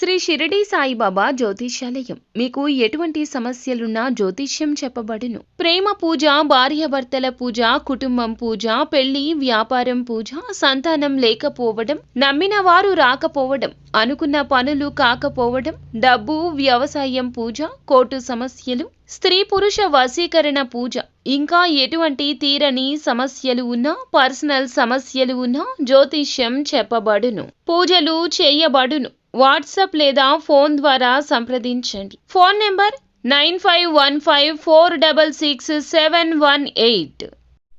శ్రీ షిరిడి సాయిబాబా జ్యోతిష్యాలయం మీకు ఎటువంటి సమస్యలున్నా జ్యోతిష్యం చెప్పబడును. ప్రేమ పూజ, భార్యాభర్తల పూజ, కుటుంబం పూజ, పెళ్లి, వ్యాపారం పూజ, సంతానం లేకపోవడం, నమ్మిన వారు రాకపోవడం, అనుకున్న పనులు కాకపోవడం, డబ్బు, వ్యవసాయం పూజ, కోర్టు సమస్యలు, స్త్రీ పురుష వశీకరణ పూజ, ఇంకా ఎటువంటి తీరని సమస్యలు ఉన్నా, పర్సనల్ సమస్యలు ఉన్నా జ్యోతిష్యం చెప్పబడును. పూజలు చేయబడును. వాట్సాప్ లేదా ఫోన్ ద్వారా సంప్రదించండి. Phone number 9515466718.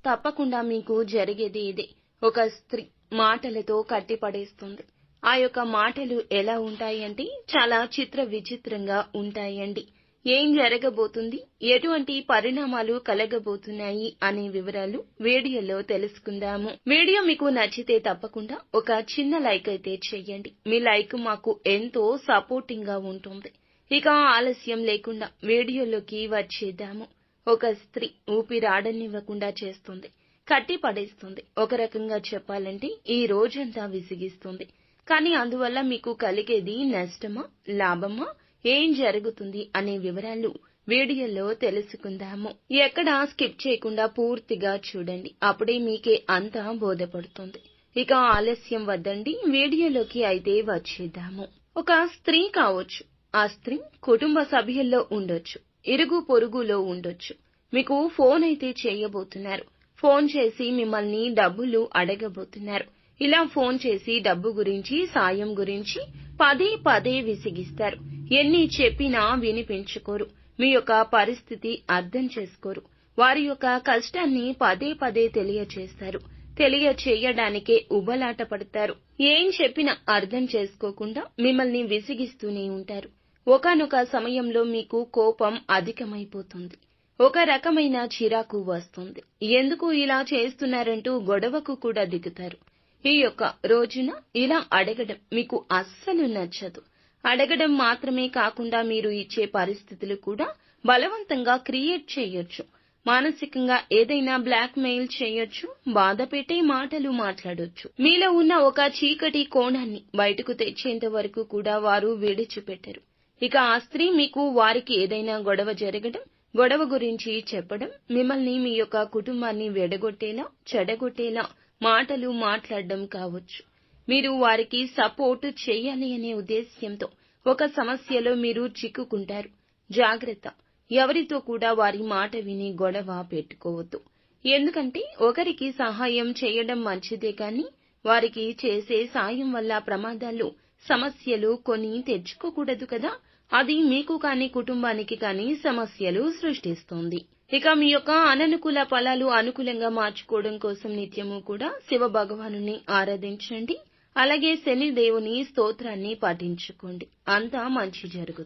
తప్పకుండా మీకు జరిగేది ఇదే. ఒక స్త్రీ మాటలతో కట్టిపడేస్తుంది. ఆ యొక్క మాటలు ఎలా ఉంటాయి అంటే చాలా చిత్ర విచిత్రంగా ఉంటాయండి. ఏం జరగబోతుంది, ఎటువంటి పరిణామాలు కలగబోతున్నాయి అనే వివరాలు వీడియోలో తెలుసుకుందాము. వీడియో మీకు నచ్చితే తప్పకుండా ఒక చిన్న లైక్ అయితే చేయండి. మీ లైక్ మాకు ఎంతో సపోర్టింగ్ గా ఉంటుంది. ఇక ఆలస్యం లేకుండా వీడియోలోకి వచ్చేద్దాము. ఒక స్త్రీ ఊపిరాడనివ్వకుండా చేస్తుంది, కట్టి పడేస్తుంది. ఒక రకంగా చెప్పాలంటే ఈ రోజంతా విసిగిస్తుంది. కానీ అందువల్ల మీకు కలిగేది నష్టమా, లాభమా, ఏం జరుగుతుంది అనే వివరాలు వీడియోలో తెలుసుకుందాము. ఎక్కడ స్కిప్ చేయకుండా పూర్తిగా చూడండి. అప్పుడే మీకే అంతా బోధపడుతుంది. ఇక ఆలస్యం వద్దండి, వీడియోలోకి అయితే వచ్చేద్దాము. ఒక స్త్రీ కావచ్చు. ఆ స్త్రీ కుటుంబ సభ్యుల్లో ఉండొచ్చు, ఇరుగు పొరుగులో ఉండొచ్చు. మీకు ఫోన్ అయితే చేయబోతున్నారు. ఫోన్ చేసి మిమ్మల్ని డబ్బులు అడగబోతున్నారు. ఇలా ఫోన్ చేసి డబ్బు గురించి, సాయం గురించి పదే పదే విసిగిస్తారు. ఎన్ని చెప్పినా వినిపించుకోరు. మీ యొక్క పరిస్థితి అర్థం చేసుకోరు. వారి యొక్క కష్టాన్ని పదే పదే తెలియచేస్తారు. తెలియచేయడానికే ఉబలాట పడతారు. ఏం చెప్పినా అర్థం చేసుకోకుండా మిమ్మల్ని విసిగిస్తూనే ఉంటారు. ఒకానొక సమయంలో మీకు కోపం అధికమైపోతుంది. ఒక రకమైన చిరాకు వస్తుంది. ఎందుకు ఇలా చేస్తున్నారంటూ గొడవకు కూడా దిగుతారు. ఈ యొక్క రోజున ఇలా అడగడం మీకు అస్సలు నచ్చదు. అడగడం మాత్రమే కాకుండా మీరు ఇచ్చే పరిస్థితులు కూడా బలవంతంగా క్రియేట్ చేయొచ్చు. మానసికంగా ఏదైనా బ్లాక్ మెయిల్ చేయొచ్చు. బాధ పెట్టే మాటలు మాట్లాడొచ్చు. మీలో ఉన్న ఒక చీకటి కోణాన్ని బయటకు తెచ్చేంత వరకు కూడా వారు విడిచిపెట్టరు. ఇక ఆ స్త్రీ మీకు వారికి ఏదైనా గొడవ జరగడం, గొడవ గురించి చెప్పడం, మిమ్మల్ని మీ యొక్క కుటుంబాన్ని వెడగొట్టేలా, చెడగొట్టేలా మాటలు మాట్లాడడం కావచ్చు. మీరు వారికి సపోర్ట్ చేయాలి అనే ఉద్దేశ్యంతో ఒక సమస్యలో మీరు చిక్కుకుంటారు. జాగ్రత్త, ఎవరితో కూడా వారి మాట విని గొడవ పెట్టుకోవద్దు. ఎందుకంటే ఒకరికి సహాయం చేయడం మంచిదే కానీ వారికి చేసే సాయం వల్ల ప్రమాదాలు, సమస్యలు కొని తెచ్చుకోకూడదు కదా. అది మీకు కానీ కుటుంబానికి కానీ సమస్యలు సృష్టిస్తుంది. ఇక మీ యొక్క అననుకూల ఫలాలు అనుకూలంగా మార్చుకోవడం కోసం నిత్యము కూడా శివ భగవానుని ఆరాధించండి. అలాగే శని దేవుని స్తోత్రాన్ని పఠించుకోండి. అంతా మంచి జరుగుతుంది.